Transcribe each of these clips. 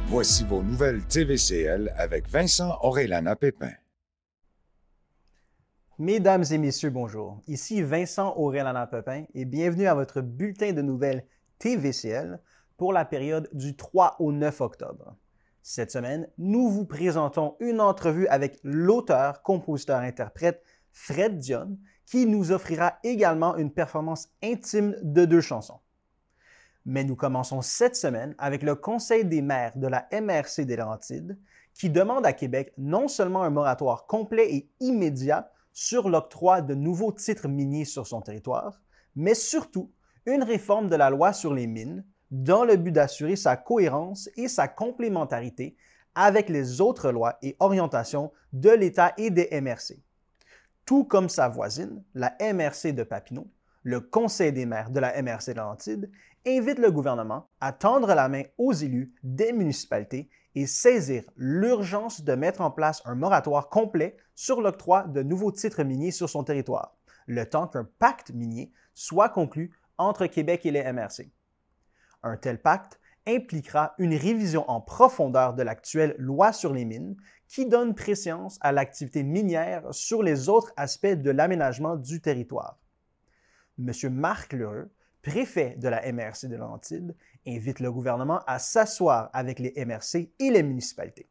Voici vos nouvelles TVCL avec Vincent Orellana-Pépin. Mesdames et messieurs, bonjour. Ici Vincent Orellana-Pépin et bienvenue à votre bulletin de nouvelles TVCL pour la période du 3 au 9 octobre. Cette semaine, nous vous présentons une entrevue avec l'auteur, compositeur, interprète Fred Dionne qui nous offrira également une performance intime de 2 chansons. Mais nous commençons cette semaine avec le Conseil des maires de la MRC des Laurentides qui demande à Québec non seulement un moratoire complet et immédiat sur l'octroi de nouveaux titres miniers sur son territoire, mais surtout une réforme de la loi sur les mines dans le but d'assurer sa cohérence et sa complémentarité avec les autres lois et orientations de l'État et des MRC. Tout comme sa voisine, la MRC de Papineau, le Conseil des maires de la MRC de Laurentides invite le gouvernement à tendre la main aux élus des municipalités et saisir l'urgence de mettre en place un moratoire complet sur l'octroi de nouveaux titres miniers sur son territoire, le temps qu'un pacte minier soit conclu entre Québec et les MRC. Un tel pacte impliquera une révision en profondeur de l'actuelle loi sur les mines qui donne préséance à l'activité minière sur les autres aspects de l'aménagement du territoire. M. Marc Lheureux, préfet de la MRC de Laurentides, invite le gouvernement à s'asseoir avec les MRC et les municipalités.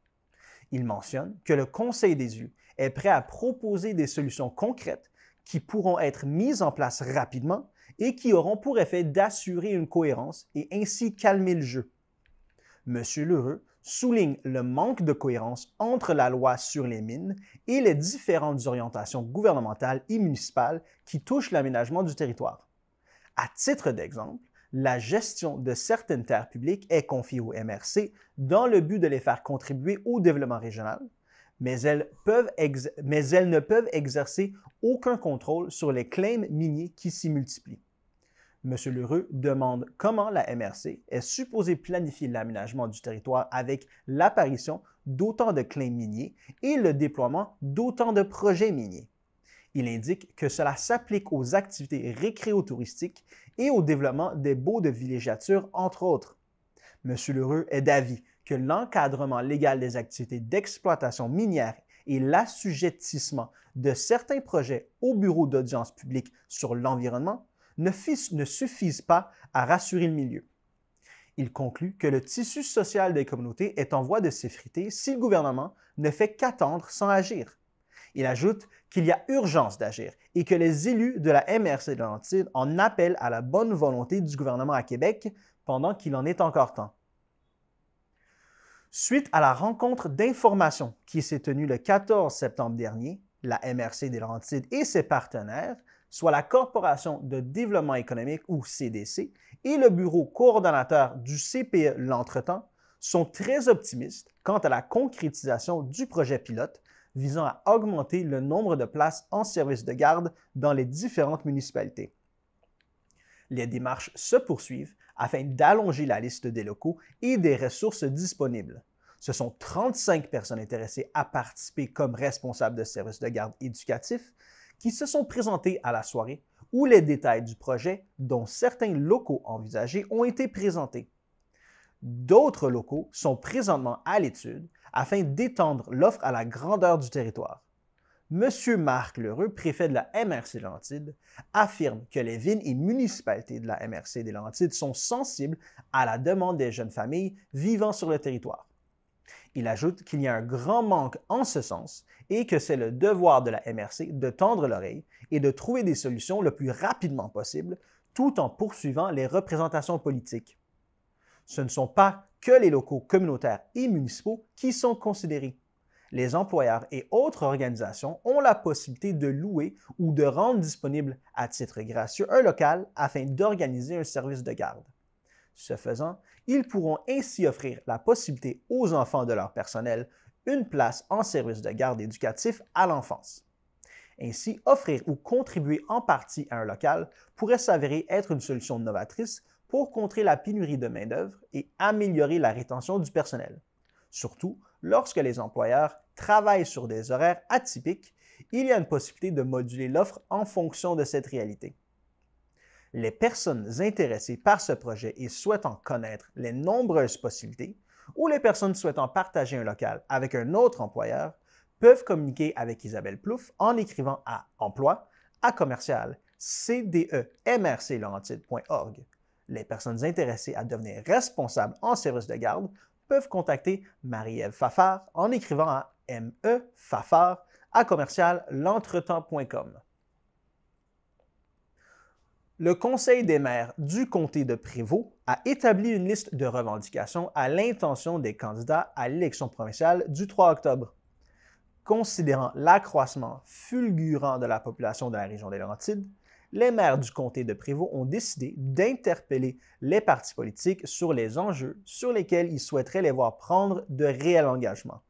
Il mentionne que le Conseil des élus est prêt à proposer des solutions concrètes qui pourront être mises en place rapidement et qui auront pour effet d'assurer une cohérence et ainsi calmer le jeu. M. Lheureux souligne le manque de cohérence entre la loi sur les mines et les différentes orientations gouvernementales et municipales qui touchent l'aménagement du territoire. À titre d'exemple, la gestion de certaines terres publiques est confiée aux MRC dans le but de les faire contribuer au développement régional, mais elles ne peuvent exercer aucun contrôle sur les claims miniers qui s'y multiplient. M. Lheureux demande comment la MRC est supposée planifier l'aménagement du territoire avec l'apparition d'autant de claims miniers et le déploiement d'autant de projets miniers. Il indique que cela s'applique aux activités récréotouristiques et au développement des baux de villégiature, entre autres. M. Lheureux est d'avis que l'encadrement légal des activités d'exploitation minière et l'assujettissement de certains projets au bureau d'audience publique sur l'environnement ne suffisent pas à rassurer le milieu. Il conclut que le tissu social des communautés est en voie de s'effriter si le gouvernement ne fait qu'attendre sans agir. Il ajoute qu'il y a urgence d'agir et que les élus de la MRC de Laurentides en appellent à la bonne volonté du gouvernement à Québec pendant qu'il en est encore temps. Suite à la rencontre d'information qui s'est tenue le 14 septembre dernier, la MRC des Laurentides et ses partenaires, soit la Corporation de développement économique ou CDC et le bureau coordonnateur du CPE L'Entretemps, sont très optimistes quant à la concrétisation du projet pilote visant à augmenter le nombre de places en service de garde dans les différentes municipalités. Les démarches se poursuivent afin d'allonger la liste des locaux et des ressources disponibles. Ce sont 35 personnes intéressées à participer comme responsables de services de garde éducatifs qui se sont présentées à la soirée où les détails du projet, dont certains locaux envisagés, ont été présentés. D'autres locaux sont présentement à l'étude afin d'étendre l'offre à la grandeur du territoire. M. Marc Lheureux, préfet de la MRC des Laurentides, affirme que les villes et municipalités de la MRC des Laurentides sont sensibles à la demande des jeunes familles vivant sur le territoire. Il ajoute qu'il y a un grand manque en ce sens et que c'est le devoir de la MRC de tendre l'oreille et de trouver des solutions le plus rapidement possible tout en poursuivant les représentations politiques. Ce ne sont pas que les locaux communautaires et municipaux qui sont considérés. Les employeurs et autres organisations ont la possibilité de louer ou de rendre disponible à titre gracieux un local afin d'organiser un service de garde. Ce faisant, ils pourront ainsi offrir la possibilité aux enfants de leur personnel une place en service de garde éducatif à l'enfance. Ainsi, offrir ou contribuer en partie à un local pourrait s'avérer être une solution novatrice pour contrer la pénurie de main-d'œuvre et améliorer la rétention du personnel. Surtout lorsque les employeurs travaillent sur des horaires atypiques, il y a une possibilité de moduler l'offre en fonction de cette réalité. Les personnes intéressées par ce projet et souhaitant connaître les nombreuses possibilités ou les personnes souhaitant partager un local avec un autre employeur peuvent communiquer avec Isabelle Plouffe en écrivant à emploi@cdemrclaurentide.org. Les personnes intéressées à devenir responsables en service de garde peuvent contacter Marie-Ève Fafard en écrivant à mefafard@l'entretemps.com. Le Conseil des maires du comté de Prévost a établi une liste de revendications à l'intention des candidats à l'élection provinciale du 3 octobre. Considérant l'accroissement fulgurant de la population de la région des Laurentides, les maires du comté de Prévost ont décidé d'interpeller les partis politiques sur les enjeux sur lesquels ils souhaiteraient les voir prendre de réels engagements.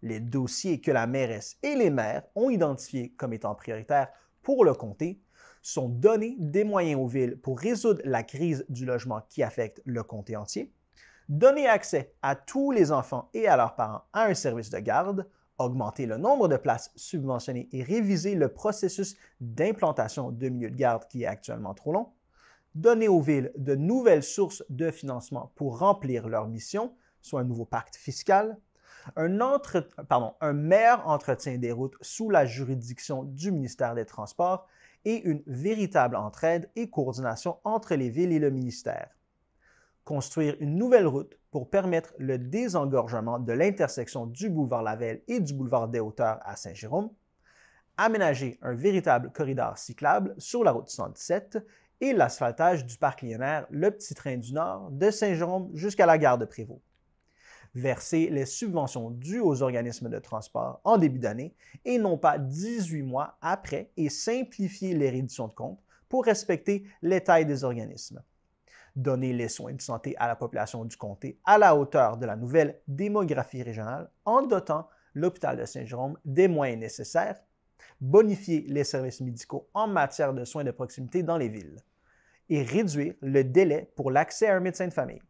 Les dossiers que la mairesse et les maires ont identifiés comme étant prioritaires pour le comté sont donner des moyens aux villes pour résoudre la crise du logement qui affecte le comté entier, donner accès à tous les enfants et à leurs parents à un service de garde, augmenter le nombre de places subventionnées et réviser le processus d'implantation de milieux de garde qui est actuellement trop long, donner aux villes de nouvelles sources de financement pour remplir leur mission, soit un nouveau pacte fiscal, un meilleur entretien des routes sous la juridiction du ministère des Transports et une véritable entraide et coordination entre les villes et le ministère. Construire une nouvelle route pour permettre le désengorgement de l'intersection du boulevard Lavelle et du boulevard des Hauteurs à Saint-Jérôme, aménager un véritable corridor cyclable sur la route 117 et l'asphaltage du parc Lionnaire, le Petit Train du Nord, de Saint-Jérôme jusqu'à la gare de Prévost. Verser les subventions dues aux organismes de transport en début d'année et non pas 18 mois après et simplifier les redditions de comptes pour respecter les tailles des organismes. Donner les soins de santé à la population du comté à la hauteur de la nouvelle démographie régionale en dotant l'hôpital de Saint-Jérôme des moyens nécessaires. Bonifier les services médicaux en matière de soins de proximité dans les villes et réduire le délai pour l'accès à un médecin de famille.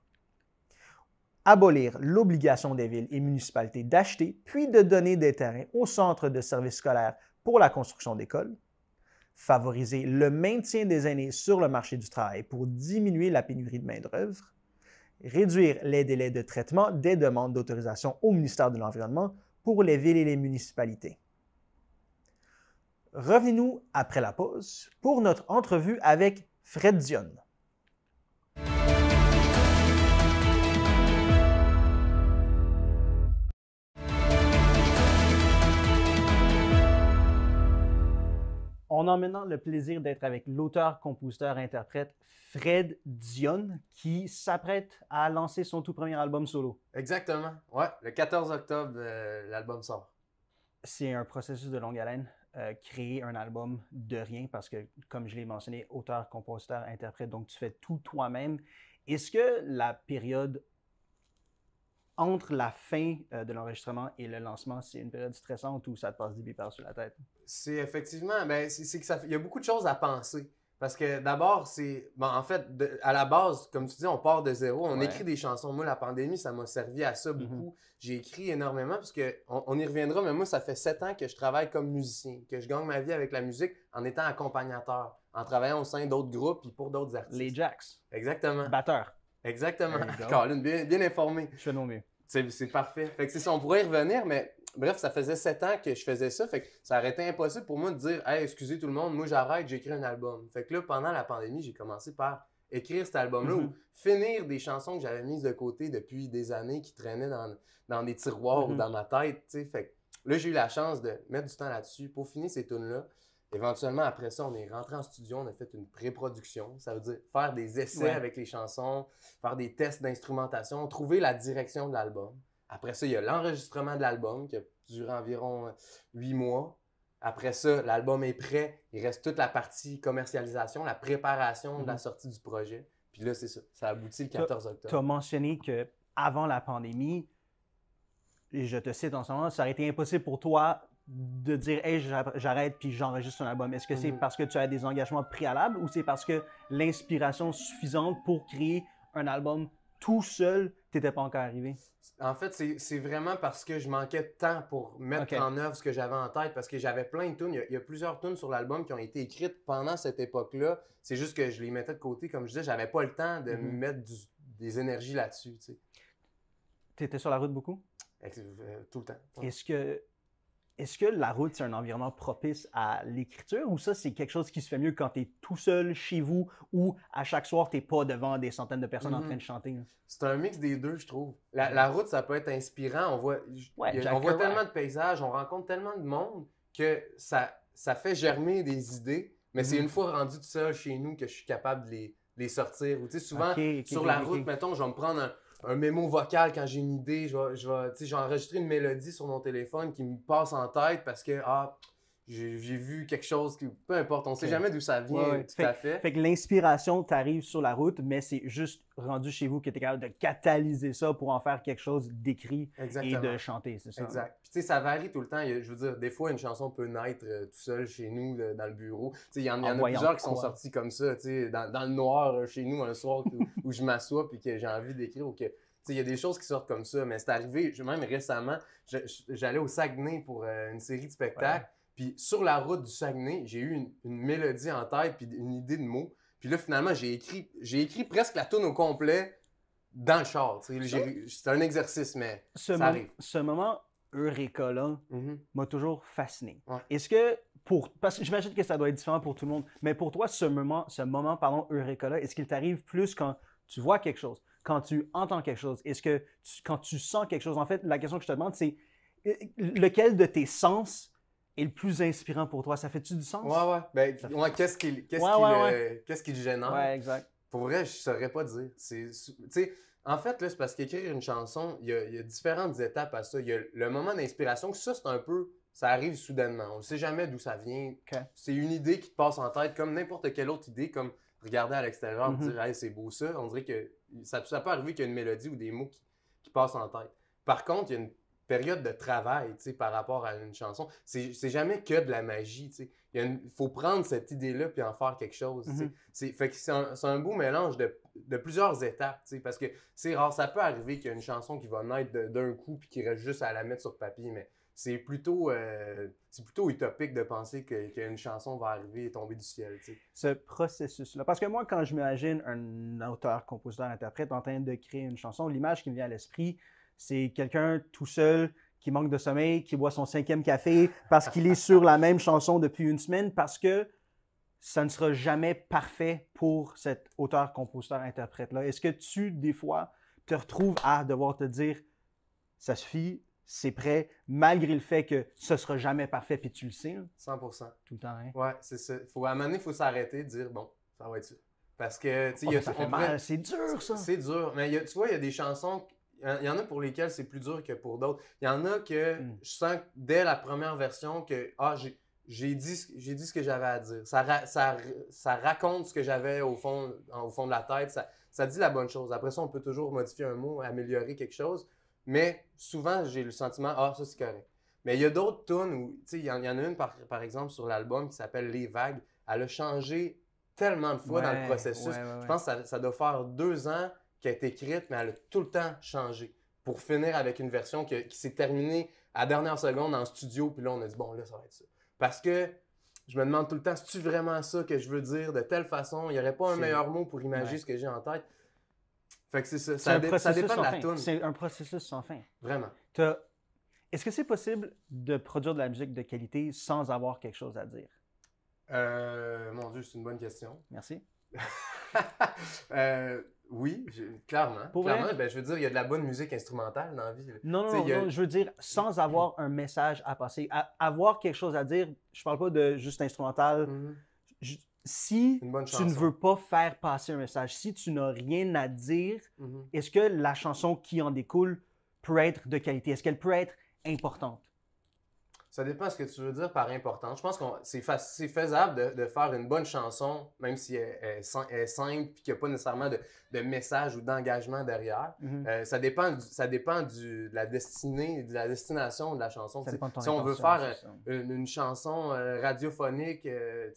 Abolir l'obligation des villes et municipalités d'acheter puis de donner des terrains aux centres de services scolaires pour la construction d'écoles. Favoriser le maintien des aînés sur le marché du travail pour diminuer la pénurie de main-d'œuvre. Réduire les délais de traitement des demandes d'autorisation au ministère de l'Environnement pour les villes et les municipalités. Revenez-nous après la pause pour notre entrevue avec Fred Dionne. On a maintenant le plaisir d'être avec l'auteur, compositeur, interprète Fred Dionne qui s'apprête à lancer son tout premier album solo. Exactement. Ouais, le 14 octobre, l'album sort. C'est un processus de longue haleine, créer un album de rien parce que, comme je l'ai mentionné, auteur, compositeur, interprète, donc tu fais tout toi-même. Est-ce que la période entre la fin de l'enregistrement et le lancement, c'est une période stressante ou ça te passe des billes par-dessus la tête? C'est effectivement, c'est que il y a beaucoup de choses à penser. Parce que d'abord, en fait, à la base, comme tu dis, on part de zéro, on écrit des chansons. Moi, la pandémie, ça m'a servi à ça beaucoup. J'ai écrit énormément parce on y reviendra, mais moi, ça fait 7 ans que je travaille comme musicien, que je gagne ma vie avec la musique en étant accompagnateur, en travaillant au sein d'autres groupes et pour d'autres artistes. Les Jacks. Exactement. Batteur. Exactement. Colin, bien informé. Je fais de mon mieux. C'est parfait. Fait que c'est ça, on pourrait y revenir, mais bref, ça faisait 7 ans que je faisais ça. Fait que ça aurait été impossible pour moi de dire « Hey, excusez tout le monde, moi j'arrête, j'écris un album. » Fait que là, pendant la pandémie, j'ai commencé par écrire cet album-là ou finir des chansons que j'avais mises de côté depuis des années qui traînaient dans des tiroirs ou dans ma tête. T'sais. Fait que là, j'ai eu la chance de mettre du temps là-dessus pour finir ces tunes-là. Éventuellement, après ça, on est rentré en studio, on a fait une pré-production. Ça veut dire faire des essais avec les chansons, faire des tests d'instrumentation, trouver la direction de l'album. Après ça, il y a l'enregistrement de l'album qui a duré environ 8 mois. Après ça, l'album est prêt. Il reste toute la partie commercialisation, la préparation de la sortie du projet. Puis là, c'est ça. Ça aboutit le 14 octobre. Tu as mentionné qu'avant la pandémie, et je te cite en ce moment, ça aurait été impossible pour toi de dire « Hey, j'arrête puis j'enregistre un album ». Est-ce que c'est parce que tu as des engagements préalables ou c'est parce que l'inspiration suffisante pour créer un album tout seul t'étais pas encore arrivé? En fait, c'est vraiment parce que je manquais de temps pour mettre en œuvre ce que j'avais en tête, parce que j'avais plein de tunes. Il y a plusieurs tunes sur l'album qui ont été écrites pendant cette époque-là. C'est juste que je les mettais de côté. Comme je disais, j'avais pas le temps de mettre des énergies là-dessus. Tu sais. Tu étais sur la route beaucoup? Tout le temps. Ouais. Est-ce que la route, c'est un environnement propice à l'écriture ou ça, c'est quelque chose qui se fait mieux quand tu es tout seul chez vous ou à chaque soir, tu n'es pas devant des centaines de personnes en train de chanter? C'est un mix des deux, je trouve. La route, ça peut être inspirant. On voit tellement de paysages, on rencontre tellement de monde que ça fait germer des idées, mais c'est une fois rendu tout seul chez nous que je suis capable de les sortir. Ou, souvent, sur la route, mettons, je vais me prendre un mémo vocal quand j'ai une idée. Je vais enregistrer une mélodie sur mon téléphone qui me passe en tête parce que j'ai vu quelque chose, peu importe, on ne sait jamais d'où ça vient tout à fait. Fait que l'inspiration t'arrive sur la route, mais c'est juste rendu chez vous que tu es capable de catalyser ça pour en faire quelque chose d'écrit et de chanter, c'est ça? Exact. Puis ça varie tout le temps. Je veux dire, des fois, une chanson peut naître tout seul chez nous, dans le bureau. Il y en a plusieurs qui sont sortis comme ça, dans le noir, chez nous, un soir où je m'assois et que j'ai envie d'écrire ou que... Il y a des choses qui sortent comme ça, mais c'est arrivé, même récemment, j'allais au Saguenay pour une série de spectacles. Puis sur la route du Saguenay, j'ai eu une mélodie en tête puis une idée de mots. Puis là, finalement, j'ai écrit presque la toune au complet dans le char. C'est un exercice, mais ça arrive. Ce moment Eureka-là m'a toujours fasciné. Ouais. Est-ce que, parce que j'imagine que ça doit être différent pour tout le monde, mais pour toi, ce moment Eureka-là, est-ce qu'il t'arrive plus quand tu vois quelque chose, quand tu entends quelque chose? Est-ce que quand tu sens quelque chose? En fait, la question que je te demande, c'est lequel de tes sens est le plus inspirant pour toi? Ça fait-tu du sens? Ouais. Qu'est-ce qui le génère? Ouais, exact. Pour vrai, je saurais pas dire. En fait, là, c'est parce qu'écrire une chanson, il y a différentes étapes à ça. Il y a le moment d'inspiration, que ça, c'est un peu... Ça arrive soudainement. On ne sait jamais d'où ça vient. Okay. C'est une idée qui te passe en tête, comme n'importe quelle autre idée, comme regarder à l'extérieur et dire « Hey, c'est beau ça ». On dirait que ça peut arriver qu'il y a une mélodie ou des mots qui passent en tête. Par contre, il y a une période de travail par rapport à une chanson. C'est jamais que de la magie. Il faut prendre cette idée-là puis en faire quelque chose. Fait que c'est un beau mélange de plusieurs étapes. Parce que c'est rare, ça peut arriver qu'il y a une chanson qui va naître d'un coup puis qu'il reste juste à la mettre sur papier, mais c'est plutôt utopique de penser qu'une chanson va arriver et tomber du ciel. Ce processus-là. Parce que moi, quand je m'imagine un auteur, compositeur, interprète en train de créer une chanson, l'image qui me vient à l'esprit, c'est quelqu'un tout seul qui manque de sommeil, qui boit son 5e café parce qu'il est sur la même chanson depuis une semaine, parce que ça ne sera jamais parfait pour cet auteur, compositeur, interprète-là. Est-ce que tu, des fois, te retrouves à devoir te dire « ça suffit, c'est prêt », malgré le fait que ce ne sera jamais parfait, puis tu le sais? 100%. Tout le temps, hein? Ouais, c'est ça. À un moment donné, il faut s'arrêter et dire « bon, ça va être ça ». Parce que, ça fait mal, c'est dur, ça! C'est dur, mais tu vois, il y a des chansons... Il y en a pour lesquelles c'est plus dur que pour d'autres. Il y en a que je sens dès la première version que j'ai dit ce que j'avais à dire. Ça raconte ce que j'avais au fond de la tête. Ça dit la bonne chose. Après ça, on peut toujours modifier un mot, améliorer quelque chose. Mais souvent, j'ai le sentiment, ça c'est correct. Mais il y a d'autres tunes où, il y en a une par exemple sur l'album qui s'appelle Les Vagues. Elle a changé tellement de fois dans le processus. Je pense que ça doit faire 2 ans qui a été écrite, mais elle a tout le temps changé pour finir avec une version qui s'est terminée à la dernière seconde en studio. Puis là, on a dit, bon, là, ça va être ça. Parce que je me demande tout le temps, c'est-tu vraiment ça que je veux dire de telle façon? Il n'y aurait pas un meilleur mot pour imaginer ce que j'ai en tête. Fait que c'est ça. Ça dépend de la toune. C'est un processus sans fin. Vraiment. Est-ce que c'est possible de produire de la musique de qualité sans avoir quelque chose à dire? Mon Dieu, c'est une bonne question. Merci. Oui, clairement. Ben, je veux dire, il y a de la bonne musique instrumentale dans la vie. Non, je veux dire, sans avoir un message à passer. Avoir quelque chose à dire, je parle pas de juste instrumental. Si tu ne veux pas faire passer un message, si tu n'as rien à dire, est-ce que la chanson qui en découle peut être de qualité? Est-ce qu'elle peut être importante? Ça dépend de ce que tu veux dire par important. Je pense que c'est faisable de faire une bonne chanson, même si elle est simple et qu'il n'y a pas nécessairement de message ou d'engagement derrière. Ça dépend de la destinée, de la destination de la chanson. Si on veut faire une chanson radiophonique,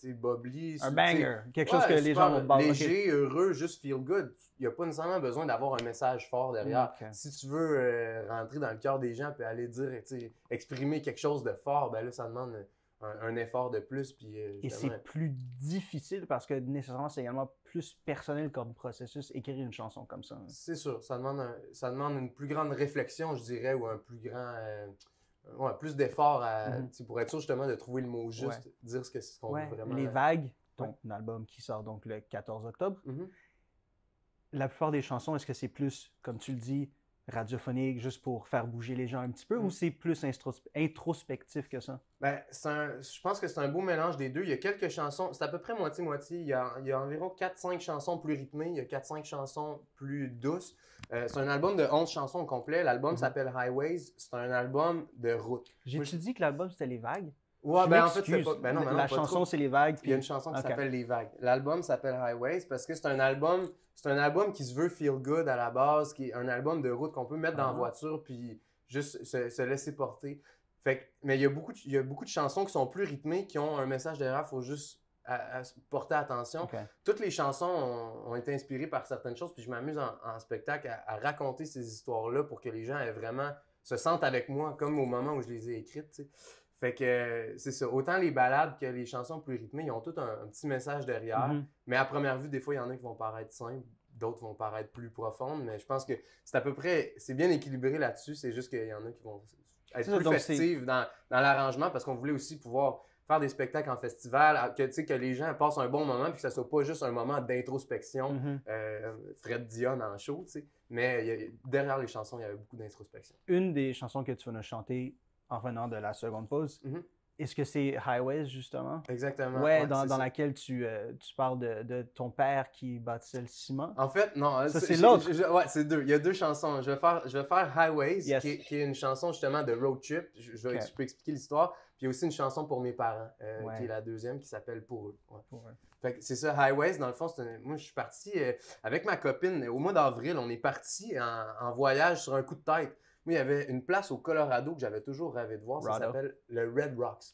bubbly, un banger, quelque chose que les gens vont léger, heureux, juste feel good. Il n'y a pas nécessairement besoin d'avoir un message fort derrière. Si tu veux rentrer dans le cœur des gens et aller dire, exprimer quelque chose de fort, ben là, ça demande un effort de plus. Puis, Et c'est plus difficile parce que nécessairement, c'est également plus personnel comme processus, écrire une chanson comme ça. C'est sûr, ça demande une plus grande réflexion, je dirais, ou un plus grand... plus d'efforts pour être sûr justement de trouver le mot juste, dire ce qu'on veut vraiment. Les Vagues, ton album qui sort donc le 14 octobre, la plupart des chansons, est-ce que c'est plus, comme tu le dis, radiophonique, juste pour faire bouger les gens un petit peu, ou c'est plus introspectif que ça? Ben, je pense que c'est un beau mélange des deux. Il y a quelques chansons, c'est à peu près moitié-moitié. Il y a environ 4-5 chansons plus rythmées, il y a 4-5 chansons plus douces. C'est un album de 11 chansons au complet. L'album s'appelle Highways. C'est un album de route. J'ai-tu dit que l'album c'était Les Vagues? Ouais, ben en fait, c'est pas. Ben non, la chanson, c'est Les Vagues. Puis... Il y a une chanson qui s'appelle Les Vagues. L'album s'appelle Highways parce que c'est un album qui se veut feel good à la base, qui est un album de route qu'on peut mettre dans la voiture puis juste se laisser porter. Mais il y a beaucoup de chansons qui sont plus rythmées, qui ont un message derrière, il faut juste à porter attention. Toutes les chansons ont été inspirées par certaines choses, puis je m'amuse en spectacle à raconter ces histoires-là pour que les gens vraiment se sentent avec moi, comme au moment où je les ai écrites, t'sais. Fait que c'est ça. Autant les ballades que les chansons plus rythmées, ils ont tous un petit message derrière. Mais à première vue, des fois, il y en a qui vont paraître simples, d'autres vont paraître plus profondes. Mais je pense que c'est bien équilibré là-dessus. C'est juste qu'il y en a qui vont être plus festives dans l'arrangement parce qu'on voulait aussi pouvoir faire des spectacles en festival, que les gens passent un bon moment puis que ça soit pas juste un moment d'introspection, Fred Dion en show, mais derrière les chansons, il y avait beaucoup d'introspection. Une des chansons que tu vas nous chanter en revenant de la seconde pause, est-ce que c'est Highways, justement? Exactement. Ouais, dans laquelle tu parles de ton père qui bâtissait le ciment. En fait, non. Ça, c'est l'autre. Ouais, c'est deux. Il y a deux chansons. Je vais faire Highways, qui est une chanson justement de road trip. Je peux expliquer l'histoire. Puis il y a aussi une chanson pour mes parents, qui est la deuxième, qui s'appelle Pour eux. Ouais. Pour eux. Fait que c'est ça, Highways, dans le fond, moi, je suis parti avec ma copine. Au mois d'avril, on est parti en voyage sur un coup de tête. Moi, il y avait une place au Colorado que j'avais toujours rêvé de voir. Ça s'appelle le Red Rocks.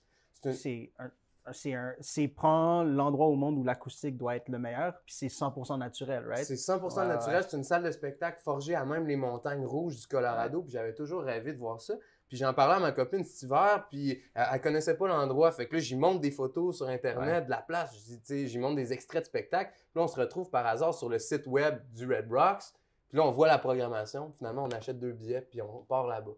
C'est prend l'endroit au monde où l'acoustique doit être le meilleur, puis c'est 100% naturel, right? C'est 100% naturel. C'est une salle de spectacle forgée à même les montagnes rouges du Colorado, puis j'avais toujours rêvé de voir ça. Puis j'en parlais à ma copine cet hiver, puis elle connaissait pas l'endroit. Fait que là, j'y montre des photos sur Internet de la place. J'y montre des extraits de spectacle. Puis là, on se retrouve par hasard sur le site web du Red Rocks. Puis là, on voit la programmation. Finalement, on achète 2 billets, puis on part là-bas.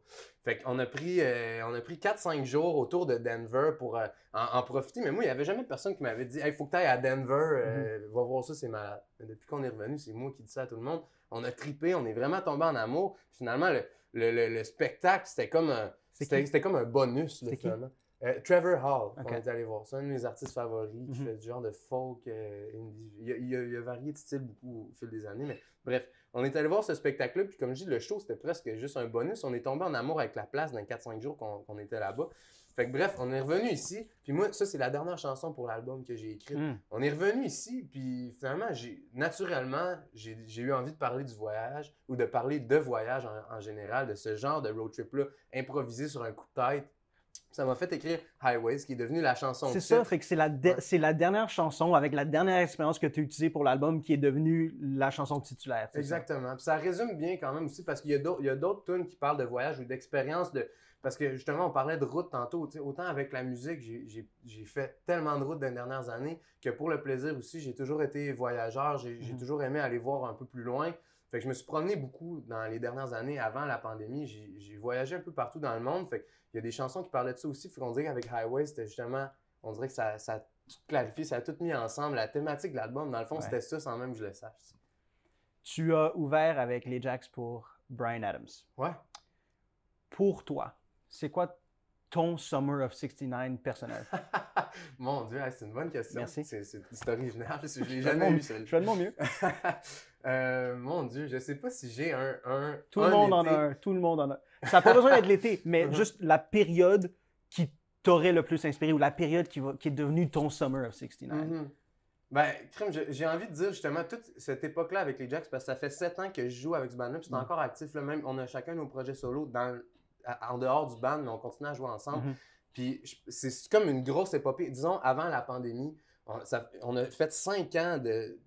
Fait qu'on a pris 4-5 jours autour de Denver pour en profiter. Mais moi, il n'y avait jamais de personne qui m'avait dit « Hey, il faut que tu ailles à Denver, va voir ça, c'est malade. » Mais depuis qu'on est revenu, c'est moi qui dis ça à tout le monde. On a trippé, on est vraiment tombé en amour. Puis finalement, le spectacle, c'était comme un bonus, là, finalement. Trevor Hall, on est allé voir. C'est un de mes artistes favoris qui fait du genre de folk indie. Il a varié de style beaucoup au fil des années, mais bref. On est allé voir ce spectacle-là, puis comme je dis, le show, c'était presque juste un bonus. On est tombé en amour avec la place dans les 4-5 jours qu'on était là-bas. Fait que bref, on est revenu ici, puis moi, ça, c'est la dernière chanson pour l'album que j'ai écrite. On est revenu ici, puis finalement, naturellement, j'ai eu envie de parler du voyage, ou de parler de voyage en général, de ce genre de road trip-là, improvisé sur un coup de tête. Ça m'a fait écrire Highways, qui est devenue la chanson. C'est ça, fait que c'est la dernière chanson avec la dernière expérience que tu as utilisée pour l'album qui est devenue la chanson titulaire. Exactement. Puis ça résume bien quand même aussi parce qu'il y a d'autres tunes qui parlent de voyage ou d'expérience. Parce que justement, on parlait de route tantôt. Autant avec la musique, j'ai fait tellement de routes dans les dernières années que pour le plaisir aussi, j'ai toujours été voyageur. J'ai toujours aimé aller voir un peu plus loin. Fait que je me suis promené beaucoup dans les dernières années avant la pandémie. J'ai voyagé un peu partout dans le monde. Fait qu'il y a des chansons qui parlaient de ça aussi. Fait qu'on dirait qu'avec Highway, c'était justement, on dirait que ça a tout clarifié, ça a tout mis ensemble. La thématique de l'album, dans le fond, c'était ça sans même que je le sache. Tu as ouvert avec les Jacks pour Bryan Adams. Ouais. Pour toi, c'est quoi ton Summer of 69 personnel? Mon Dieu, c'est une bonne question. Merci. C'est original, parce que je l'ai jamais eu, celle-là. Je fais de mon mieux. Mon Dieu, je sais pas si j'ai un Tout le monde en a un. Tout le monde en a. Ça n'a pas besoin d'être l'été, mais juste la période qui t'aurait le plus inspiré ou la période qui est devenue ton Summer of 69. Ben, j'ai envie de dire justement toute cette époque-là avec les Jacks, parce que ça fait 7 ans que je joue avec ce band-là, puis c'est encore actif. Là, même, on a chacun nos projets solo en dehors du band, mais on continue à jouer ensemble. Puis c'est comme une grosse épopée. Disons, avant la pandémie, on a fait 5 ans de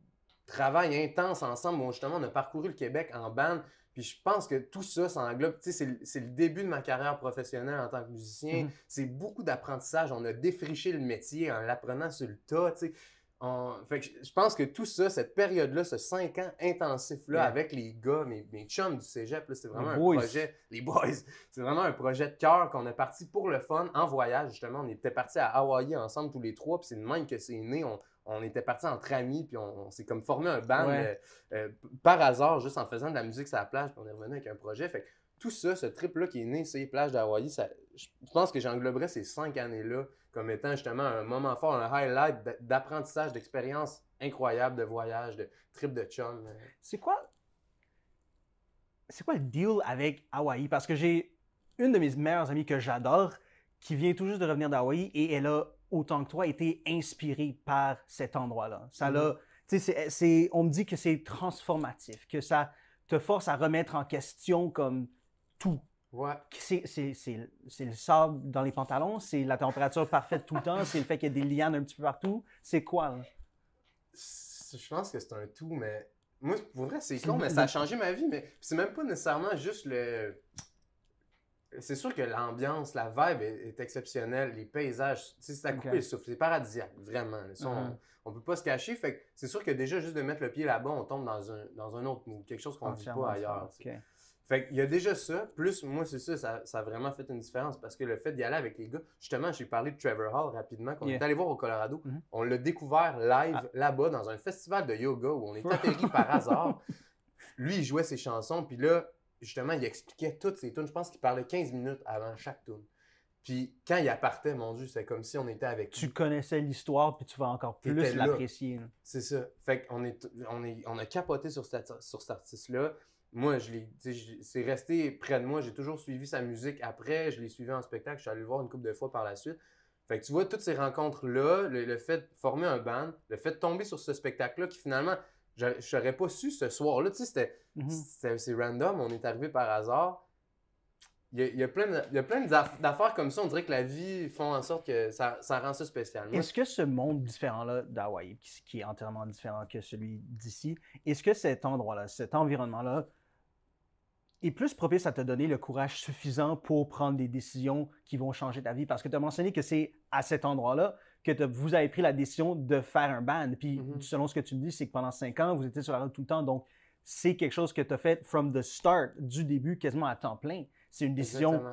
travail intense ensemble. Bon, justement, on a parcouru le Québec en band. Puis je pense que tout ça, ça englobe, tu sais, c'est le début de ma carrière professionnelle en tant que musicien. C'est beaucoup d'apprentissage. On a défriché le métier en l'apprenant sur le tas, tu sais. Fait que je pense que tout ça, cette période-là, ce 5 ans intensif-là avec les gars, mes chums du cégep, c'est vraiment un projet, les boys, c'est vraiment un projet de cœur qu'on a parti pour le fun, en voyage justement. On était partis à Hawaï ensemble tous les trois, puis c'est de même que c'est né. On était partis entre amis, puis on s'est comme formé un band par hasard, juste en faisant de la musique sur la plage, puis on est revenu avec un projet. Fait que tout ça, ce trip-là qui est né sur les plages d'Hawaï, je pense que j'engloberais ces 5 années-là comme étant justement un moment fort, un highlight d'apprentissage, d'expérience incroyable, de voyage, de trip de chum. C'est quoi le deal avec Hawaï? Parce que j'ai une de mes meilleures amies que j'adore qui vient tout juste de revenir d'Hawaï et elle a, autant que toi, été inspirée par cet endroit-là. Ça l'a, tu sais, on me dit que c'est transformatif, que ça te force à remettre en question comme tout. Ouais. C'est le sable dans les pantalons, c'est la température parfaite tout le temps, c'est le fait qu'il y ait des lianes un petit peu partout. C'est quoi, là? Je pense que c'est un tout, mais moi, pour vrai, c'est con, mais ça a changé ma vie. Mais c'est même pas nécessairement juste le... C'est sûr que l'ambiance, la vibe est exceptionnelle, les paysages, tu sais, c'est à couper le souffle, c'est paradisiaque, vraiment. On peut pas se cacher, fait que c'est sûr que déjà, juste de mettre le pied là-bas, on tombe dans un autre mood, quelque chose qu'on ne vit pas ailleurs. Fait qu'il y a déjà ça, plus moi, c'est ça a vraiment fait une différence parce que le fait d'y aller avec les gars, justement, j'ai parlé de Trevor Hall rapidement, qu'on est allé voir au Colorado. On l'a découvert live là-bas dans un festival de yoga où on est atterri par hasard. Lui, il jouait ses chansons, puis là, justement, il expliquait toutes ses tunes. Je pense qu'il parlait 15 minutes avant chaque tune. Puis quand il partait, mon Dieu, c'est comme si on était avec lui. Tu connaissais l'histoire, puis tu vas encore plus l'apprécier. C'est ça. Fait qu'on on a capoté sur cet artiste-là. Moi, c'est resté près de moi. J'ai toujours suivi sa musique après. Je l'ai suivi en spectacle. Je suis allé le voir une couple de fois par la suite. Fait que tu vois, toutes ces rencontres-là, le fait de former un band, le fait de tomber sur ce spectacle-là qui finalement, je n'aurais pas su ce soir-là. Tu sais, c'est random. On est arrivé par hasard. Il y a plein d'affaires comme ça. On dirait que la vie font en sorte que ça rend ça spécial. Est-ce que ce monde différent-là d'Hawaï, qui est entièrement différent que celui d'ici, est-ce que cet endroit-là, cet environnement-là, est plus propice à te donner le courage suffisant pour prendre des décisions qui vont changer ta vie? Parce que tu as mentionné que c'est à cet endroit-là que vous avez pris la décision de faire un band. Puis, selon ce que tu me dis, c'est que pendant 5 ans, vous étiez sur la route tout le temps. Donc, c'est quelque chose que tu as fait from the start, du début, quasiment à temps plein. C'est une décision,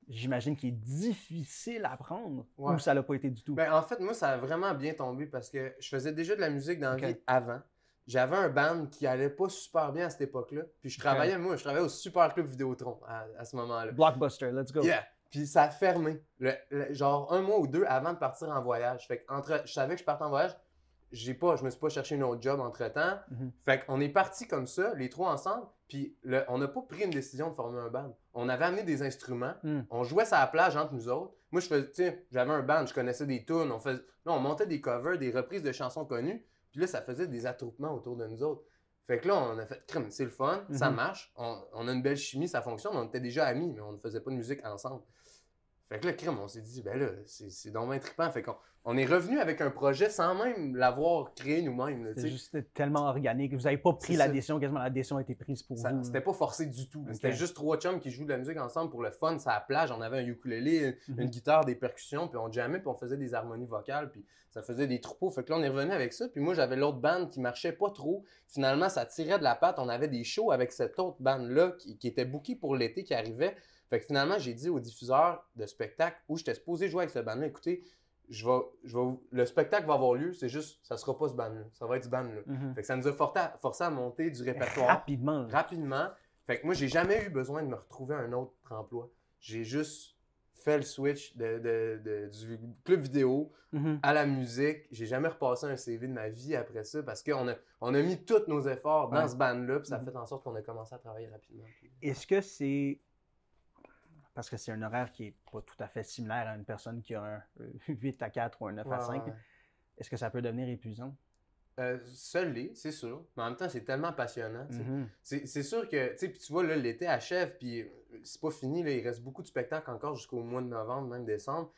j'imagine, qui est difficile à prendre. Ou ça l'a pas été du tout? Ben, en fait, moi, ça a vraiment bien tombé parce que je faisais déjà de la musique dans la vie avant. J'avais un band qui allait pas super bien à cette époque-là. Puis je travaillais au Super Club Vidéotron à ce moment-là. Blockbuster, let's go. Yeah. Puis ça a fermé. Genre 1 mois ou 2 avant de partir en voyage. Fait que je savais que je partais en voyage. Je me suis pas cherché un autre job entre-temps. Fait qu'on est partis comme ça, les trois ensemble. Puis on n'a pas pris une décision de former un band. On avait amené des instruments. On jouait sur la plage entre nous autres. Moi, j'avais un band, je connaissais des tunes. On montait des covers, des reprises de chansons connues. Puis là, ça faisait des attroupements autour de nous autres. Fait que là, on a fait crime, c'est le fun, ça marche. On a une belle chimie, ça fonctionne. On était déjà amis, mais on ne faisait pas de musique ensemble. Fait que là, crime, on s'est dit, ben là, c'est donc bien trippant. Fait qu'on est revenu avec un projet sans même l'avoir créé nous-mêmes. C'est juste tellement organique. Vous n'avez pas pris la décision, quasiment la décision a été prise pour vous. C'était pas forcé du tout. C'était juste 3 chums qui jouent de la musique ensemble pour le fun. C'est à la plage, on avait un ukulélé, une guitare, des percussions, puis on jammait, puis on faisait des harmonies vocales, puis ça faisait des troupeaux. Fait que là, on est revenu avec ça. Puis moi, j'avais l'autre band qui marchait pas trop. Finalement, ça tirait de la patte. On avait des shows avec cette autre band-là qui était bookée pour l'été qui arrivait. Fait que finalement, j'ai dit au diffuseur de spectacle où j'étais supposé jouer avec ce band-là, écoutez, le spectacle va avoir lieu, c'est juste, ça sera pas ce band-là, ça va être ce band-là. Fait que ça nous a forcé à monter du répertoire. Rapidement. Fait que moi, j'ai jamais eu besoin de me retrouver un autre emploi. J'ai juste fait le switch du club vidéo à la musique. J'ai jamais repassé un CV de ma vie après ça parce qu'on a mis tous nos efforts dans ce band-là, puis ça a fait en sorte qu'on a commencé à travailler rapidement. Est-ce que c'est... Parce que c'est un horaire qui n'est pas tout à fait similaire à une personne qui a un 8 à 4 ou un 9 à 5. Est-ce que ça peut devenir épuisant? Seul l'est, c'est sûr. Mais en même temps, c'est tellement passionnant. C'est sûr que, puis tu vois, là, l'été achève, puis c'est pas fini. Là, il reste beaucoup de spectacles encore jusqu'au mois de novembre, même décembre.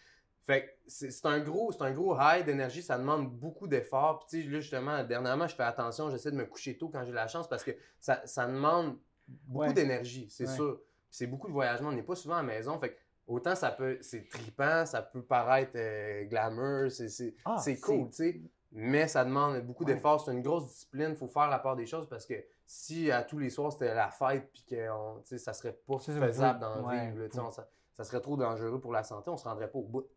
Fait que c'est un gros high d'énergie. Ça demande beaucoup d'efforts. Puis là, justement, dernièrement, je fais attention. J'essaie de me coucher tôt quand j'ai la chance parce que ça demande beaucoup d'énergie, c'est sûr. Puis c'est beaucoup de voyagement, on n'est pas souvent à la maison. Fait que autant c'est trippant, ça peut paraître glamour, c'est cool, tu sais. Mais ça demande beaucoup d'efforts, c'est une grosse discipline, il faut faire la part des choses parce que si à tous les soirs c'était la fête puis que ça serait pas faisable d'en vivre, là, ça serait trop dangereux pour la santé, on se rendrait pas au bout.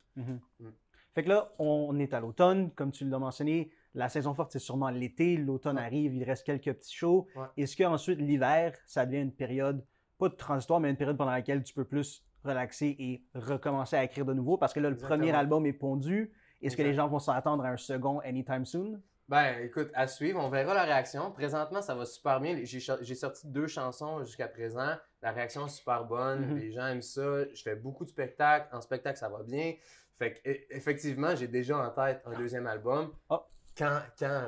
Fait que là, on est à l'automne, comme tu l'as mentionné, la saison forte c'est sûrement l'été, l'automne arrive, il reste quelques petits shows. Est-ce qu'ensuite l'hiver, ça devient une période, pas de transitoire, mais une période pendant laquelle tu peux plus relaxer et recommencer à écrire de nouveau parce que là, le premier album est pondu. Est-ce que les gens vont s'attendre à un second anytime soon? Ben, écoute, à suivre, on verra la réaction. Présentement, ça va super bien. J'ai sorti 2 chansons jusqu'à présent. La réaction est super bonne. Les gens aiment ça. Je fais beaucoup de spectacles. En spectacle, ça va bien. Fait que, effectivement, j'ai déjà en tête un deuxième album. Quand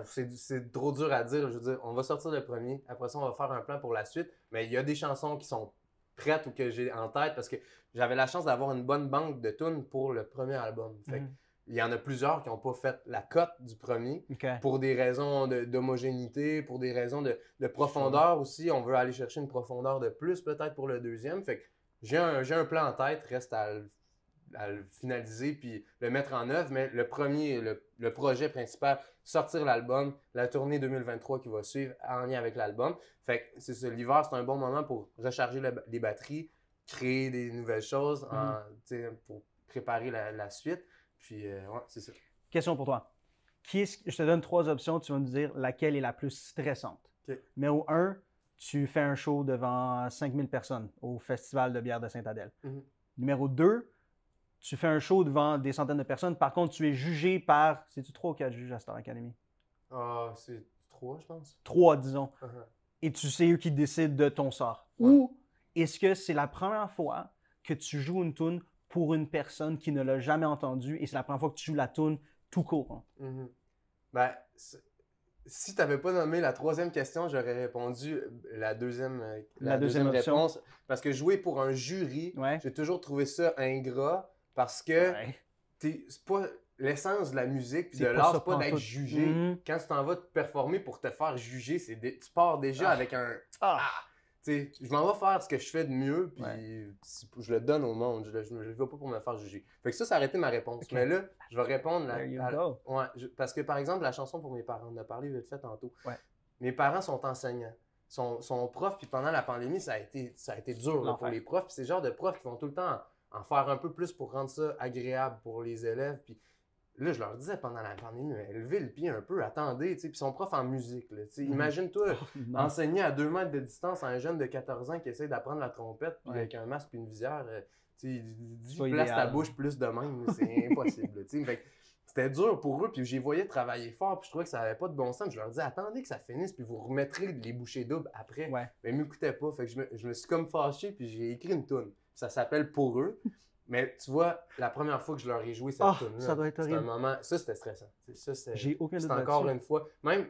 c'est trop dur à dire. Je veux dire, on va sortir le premier. Après ça, on va faire un plan pour la suite. Mais il y a des chansons qui sont prêtes ou que j'ai en tête parce que j'avais la chance d'avoir une bonne banque de tunes pour le premier album. Fait que, il y en a plusieurs qui n'ont pas fait la cote du premier pour des raisons d'homogénéité, pour des raisons de profondeur aussi. On veut aller chercher une profondeur de plus peut-être pour le deuxième. Fait que j'ai un plan en tête, reste à le finaliser puis le mettre en œuvre. Mais le premier, le projet principal, sortir l'album, la tournée 2023 qui va suivre en lien avec l'album. Fait que c'est ça, l'hiver, c'est un bon moment pour recharger les batteries, créer des nouvelles choses pour préparer la suite. Puis, c'est ça. Question pour toi. Je te donne 3 options, tu vas me dire laquelle est la plus stressante. Numéro 1, tu fais un show devant 5000 personnes au Festival de bière de Sainte-Adèle. Numéro 2, tu fais un show devant des centaines de personnes. Par contre, tu es jugé par... C'est-tu 3 ou 4 juges à Star Academy? C'est 3, je pense. 3, disons. Et tu sais eux qui décident de ton sort. Ou est-ce que c'est la première fois que tu joues une tune pour une personne qui ne l'a jamais entendue et c'est la première fois que tu joues la tune tout court? Ben, si tu n'avais pas nommé la 3e question, j'aurais répondu la deuxième réponse. Parce que jouer pour un jury, j'ai toujours trouvé ça ingrat parce que c'est pas l'essence de la musique puis de l'art, c'est pas d'être jugé. Quand tu t'en vas te performer pour te faire juger, tu pars déjà avec un... je m'en vais faire ce que je fais de mieux, puis je le donne au monde. Je ne le vais pas pour me faire juger. Fait que ça a été ma réponse. Mais là, je vais répondre parce que, par exemple, la chanson pour mes parents, on en a parlé vite fait tantôt. Mes parents sont enseignants, sont profs, puis pendant la pandémie, ça a été dur là, pour les profs. Puis c'est le genre de profs qui vont tout le temps en faire un peu plus pour rendre ça agréable pour les élèves. Puis là, je leur disais pendant la pandémie, levez le pied un peu, attendez, puis ils sont profs en musique. Imagine-toi enseigner à 2 mètres de distance à un jeune de 14 ans qui essaie d'apprendre la trompette, puis avec un masque et une visière, place ta bouche plus de même, c'est impossible. Fait que c'était dur pour eux, puis j'y voyais travailler fort, puis je trouvais que ça n'avait pas de bon sens. Je leur disais, attendez que ça finisse, puis vous remettrez les bouchées doubles après. Mais ils ne m'écoutaient pas, fait que je me suis comme fâché, puis j'ai écrit une toune. Ça s'appelle Pour eux. Mais tu vois, la première fois que je leur ai joué cette tune-là, c'était un moment... Ça, c'était stressant. J'ai aucun doute là-dessus. Encore une fois, même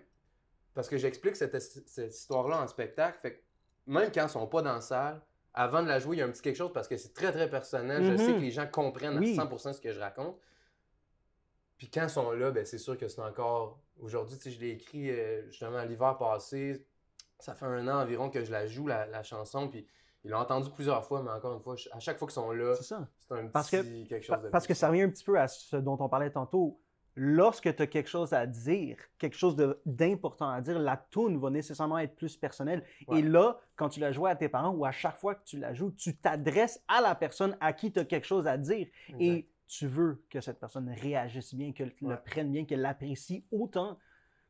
parce que j'explique cette histoire-là en spectacle, fait que même quand ils sont pas dans la salle, avant de la jouer, il y a un petit quelque chose parce que c'est très, très personnel. Je sais que les gens comprennent à 100% ce que je raconte. Puis quand ils sont là, ben, c'est sûr que c'est encore... Aujourd'hui, je l'ai écrit justement l'hiver passé. Ça fait 1 an environ que je la joue, la chanson, puis... Il l'a entendu plusieurs fois, mais encore une fois, à chaque fois qu'ils sont là, c'est un petit quelque chose de... Parce que ça revient un petit peu à ce dont on parlait tantôt. Lorsque tu as quelque chose à dire, quelque chose d'important à dire, la toune va nécessairement être plus personnelle. Et là, quand tu la joues à tes parents ou à chaque fois que tu la joues, tu t'adresses à la personne à qui tu as quelque chose à dire. Et tu veux que cette personne réagisse bien, qu'elle le prenne bien, qu'elle l'apprécie autant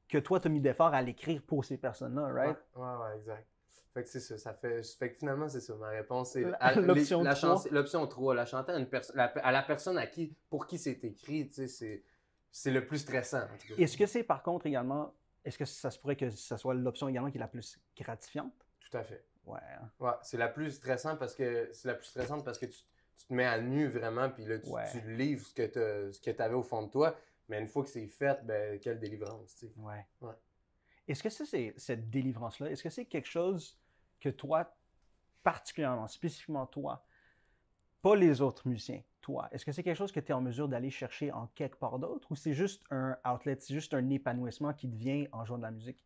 que toi, tu as mis d'efforts à l'écrire pour ces personnes-là, right? Ouais, exact. Fait que c'est ça, fait que finalement, c'est ça. Ma réponse, c'est l'option 3. La chanter à la personne pour qui c'est écrit, c'est le plus stressant. Est-ce que c'est par contre également, est-ce que ça se pourrait que ce soit l'option également qui est la plus gratifiante? Tout à fait. Ouais, c'est la plus stressante parce que tu te mets à nu vraiment, puis là, tu livres ce que tu avais au fond de toi. Mais une fois que c'est fait, ben, quelle délivrance, tu sais. Ouais. Est-ce que c'est cette délivrance-là, est-ce que c'est quelque chose que toi, particulièrement, spécifiquement toi, pas les autres musiciens, toi, est-ce que c'est quelque chose que tu es en mesure d'aller chercher en quelque part d'autre ou c'est juste un outlet, c'est juste un épanouissement qui devient en jouant de la musique?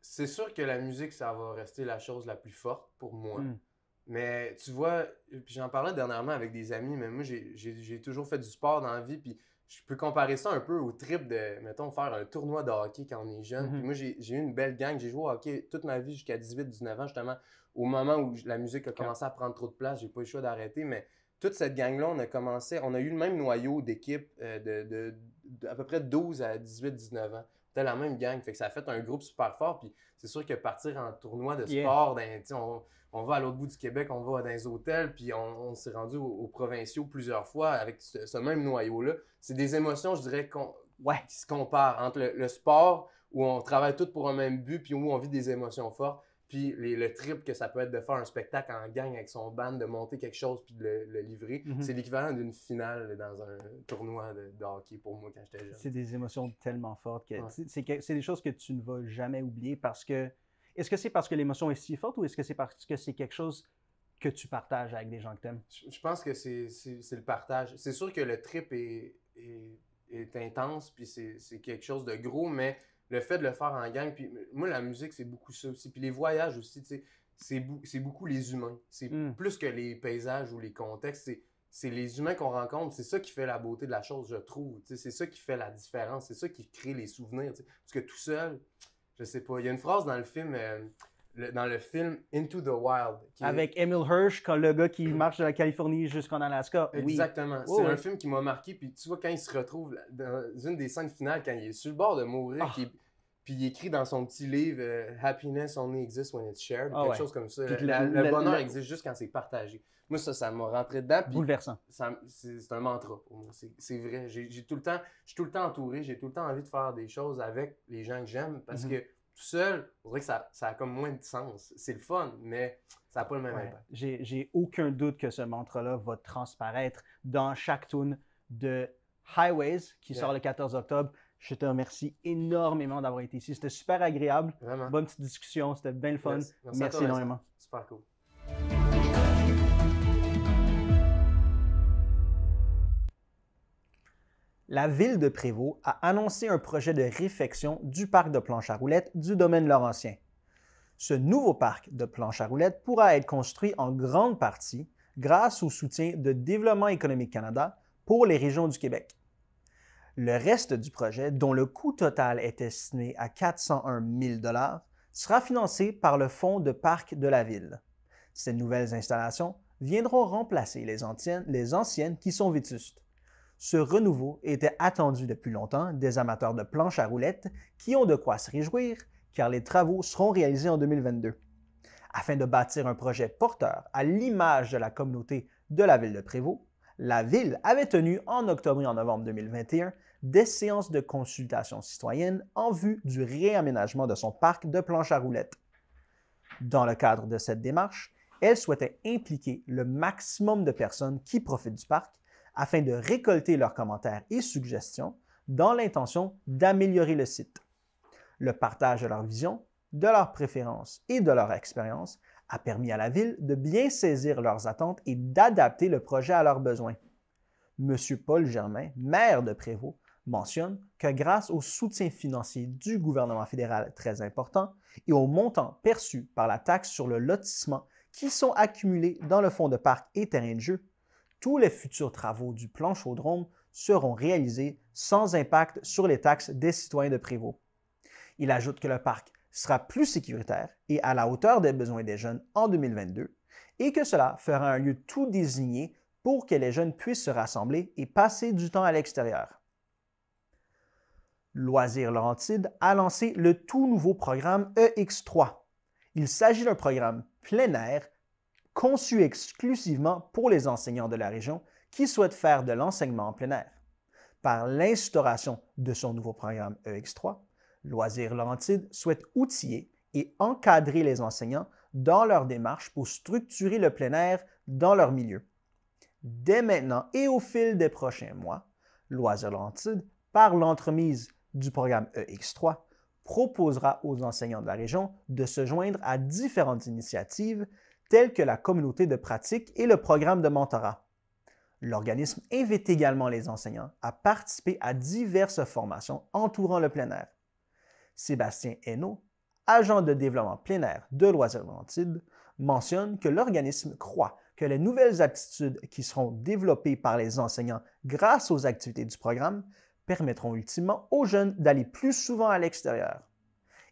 c'est sûr que la musique, ça va rester la chose la plus forte pour moi. Mm. Mais tu vois, puis j'en parlais dernièrement avec des amis, mais moi, j'ai toujours fait du sport dans la vie, puis je peux comparer ça un peu au trip de, mettons, faire un tournoi de hockey quand on est jeune. Puis moi, j'ai eu une belle gang. J'ai joué au hockey toute ma vie jusqu'à 18-19 ans, justement, au moment où la musique a commencé à prendre trop de place. J'ai pas eu le choix d'arrêter, mais toute cette gang-là, on a eu le même noyau d'équipe à peu près 12 à 18-19 ans. C'était la même gang, fait que ça a fait un groupe super fort. Puis c'est sûr que partir en tournoi de sport, on va à l'autre bout du Québec, on va dans les hôtels, puis on s'est rendu aux provinciaux plusieurs fois avec ce même noyau-là. C'est des émotions, je dirais, qui se comparent entre le sport, où on travaille tous pour un même but, puis où on vit des émotions fortes, puis le trip que ça peut être de faire un spectacle en gang avec son band, de monter quelque chose, puis de le livrer. C'est l'équivalent d'une finale dans un tournoi de hockey pour moi quand j'étais jeune. C'est des émotions tellement fortes que c'est des choses que tu ne vas jamais oublier parce que... Est-ce que c'est parce que l'émotion est si forte ou est-ce que c'est parce que c'est quelque chose que tu partages avec des gens que tu aimes? Je pense que c'est le partage. C'est sûr que le trip est intense, puis c'est quelque chose de gros, mais le fait de le faire en gang, puis moi, la musique, c'est beaucoup ça aussi. Puis les voyages aussi, tu sais, c'est beaucoup les humains. C'est plus que les paysages ou les contextes, c'est les humains qu'on rencontre. C'est ça qui fait la beauté de la chose, je trouve. Tu sais, c'est ça qui fait la différence. C'est ça qui crée les souvenirs. Tu sais. Parce que tout seul... Je sais pas. Il y a une phrase dans le film Into the Wild. Avec Emil Hirsch, quand le gars qui marche de la Californie jusqu'en Alaska. Exactement. Oui. C'est un film qui m'a marqué. Puis tu vois, quand il se retrouve dans une des scènes finales, quand il est sur le bord de mourir, puis il écrit dans son petit livre Happiness only exists when it's shared, quelque chose comme ça. Le bonheur existe juste quand c'est partagé. Moi, ça m'a rentré dedans. Bouleversant. C'est un mantra pour moi. C'est vrai. Je suis tout le temps entouré. J'ai tout le temps envie de faire des choses avec les gens que j'aime parce que tout seul, on dirait que ça a comme moins de sens. C'est le fun, mais ça n'a pas le même impact. J'ai aucun doute que ce mantra-là va transparaître dans chaque tune de Highways qui sort le 14 octobre. Je te remercie énormément d'avoir été ici. C'était super agréable. Vraiment. Bonne petite discussion. C'était bien le fun. Merci énormément. Super cool. La ville de Prévost a annoncé un projet de réfection du parc de planche à roulettes du domaine Laurentien. Ce nouveau parc de planche à roulettes pourra être construit en grande partie grâce au soutien de Développement économique Canada pour les régions du Québec. Le reste du projet, dont le coût total est estimé à 401 000 $, sera financé par le fonds de parc de la ville. Ces nouvelles installations viendront remplacer les anciennes qui sont vétustes. Ce renouveau était attendu depuis longtemps des amateurs de planches à roulettes qui ont de quoi se réjouir car les travaux seront réalisés en 2022. Afin de bâtir un projet porteur à l'image de la communauté de la ville de Prévost, la ville avait tenu en octobre et en novembre 2021 des séances de consultation citoyenne en vue du réaménagement de son parc de planches à roulettes. Dans le cadre de cette démarche, elle souhaitait impliquer le maximum de personnes qui profitent du parc afin de récolter leurs commentaires et suggestions dans l'intention d'améliorer le site. Le partage de leur vision, de leurs préférences et de leur expérience a permis à la Ville de bien saisir leurs attentes et d'adapter le projet à leurs besoins. M. Paul Germain, maire de Prévost, mentionne que grâce au soutien financier du gouvernement fédéral très important et aux montants perçus par la taxe sur le lotissement qui sont accumulés dans le fonds de parc et terrain de jeu, tous les futurs travaux du plan Chaudrome seront réalisés sans impact sur les taxes des citoyens de Prévost. Il ajoute que le parc sera plus sécuritaire et à la hauteur des besoins des jeunes en 2022 et que cela fera un lieu tout désigné pour que les jeunes puissent se rassembler et passer du temps à l'extérieur. Loisirs Laurentides a lancé le tout nouveau programme EX3. Il s'agit d'un programme plein air conçu exclusivement pour les enseignants de la région qui souhaitent faire de l'enseignement en plein air. Par l'instauration de son nouveau programme EX3, Loisirs Laurentides souhaite outiller et encadrer les enseignants dans leur démarche pour structurer le plein air dans leur milieu. Dès maintenant et au fil des prochains mois, Loisirs Laurentides, par l'entremise du programme EX3, proposera aux enseignants de la région de se joindre à différentes initiatives telles que la communauté de pratique et le programme de mentorat. L'organisme invite également les enseignants à participer à diverses formations entourant le plein air. Sébastien Hainaut, agent de développement plein air de Loisirs-Laurentides, mentionne que l'organisme croit que les nouvelles aptitudes qui seront développées par les enseignants grâce aux activités du programme permettront ultimement aux jeunes d'aller plus souvent à l'extérieur.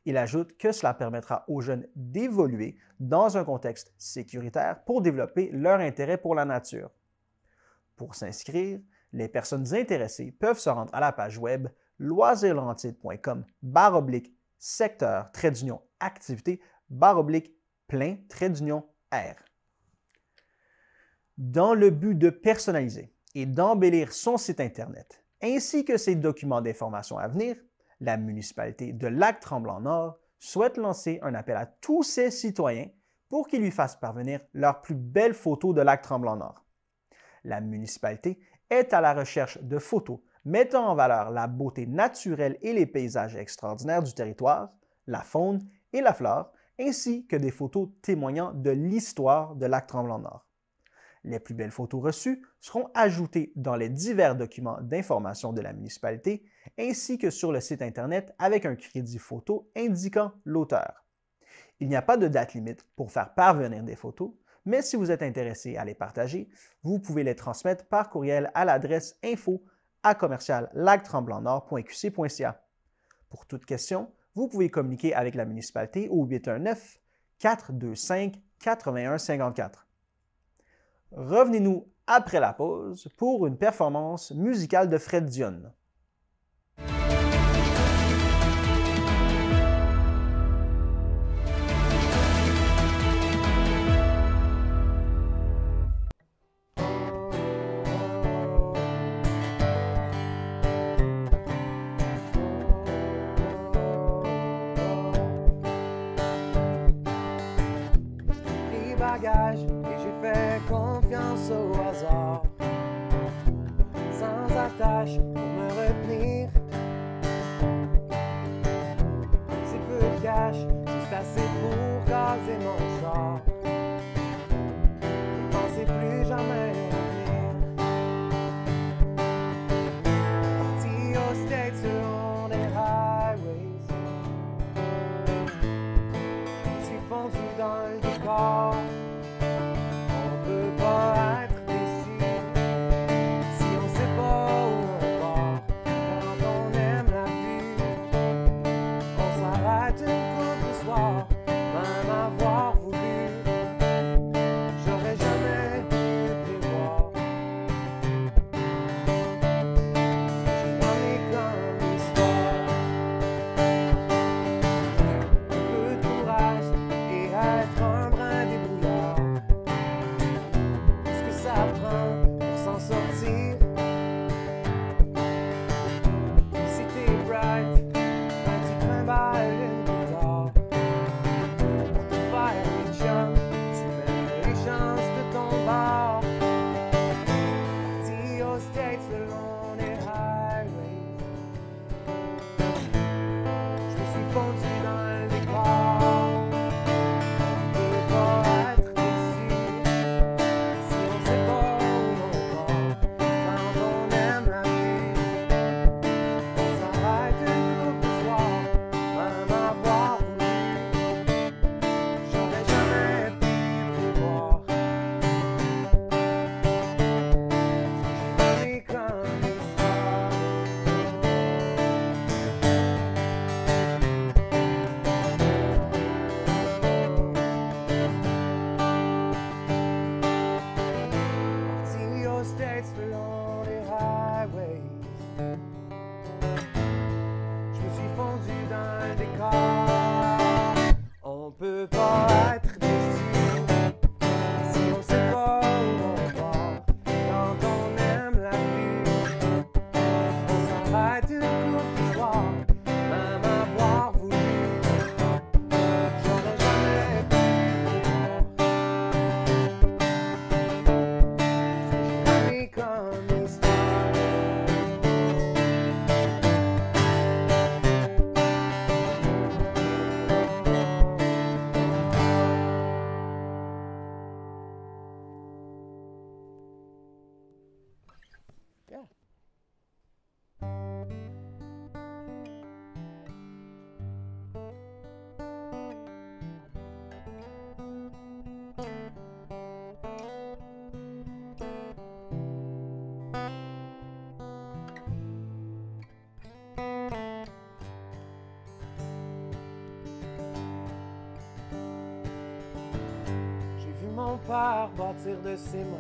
Il ajoute que cela permettra aux jeunes d'évoluer dans un contexte sécuritaire pour développer leur intérêt pour la nature. Pour s'inscrire, les personnes intéressées peuvent se rendre à la page web loisirs-laurentides.com/secteur-activité/plein-R. Dans le but de personnaliser et d'embellir son site Internet, ainsi que ses documents d'information à venir, la municipalité de Lac-Tremblant-Nord souhaite lancer un appel à tous ses citoyens pour qu'ils lui fassent parvenir leurs plus belles photos de Lac-Tremblant-Nord. La municipalité est à la recherche de photos mettant en valeur la beauté naturelle et les paysages extraordinaires du territoire, la faune et la flore, ainsi que des photos témoignant de l'histoire de Lac-Tremblant-Nord. Les plus belles photos reçues seront ajoutées dans les divers documents d'information de la municipalité ainsi que sur le site Internet avec un crédit photo indiquant l'auteur. Il n'y a pas de date limite pour faire parvenir des photos, mais si vous êtes intéressé à les partager, vous pouvez les transmettre par courriel à l'adresse info@lactremblantnord.qc.ca. Pour toute question, vous pouvez communiquer avec la municipalité au 819-425-8154. Revenez-nous après la pause pour une performance musicale de Fred Dionne. Les bagages et j'ai fait confiance au hasard, sans attache pour me retenir. Un petit peu de cash, juste assez pour gazer mon char. Je pensais plus jamais revenir. Parti aux States sur des highways, je me suis fondu dans le décor. Si on sait pas où on part, quand on père bâtir de ses mains.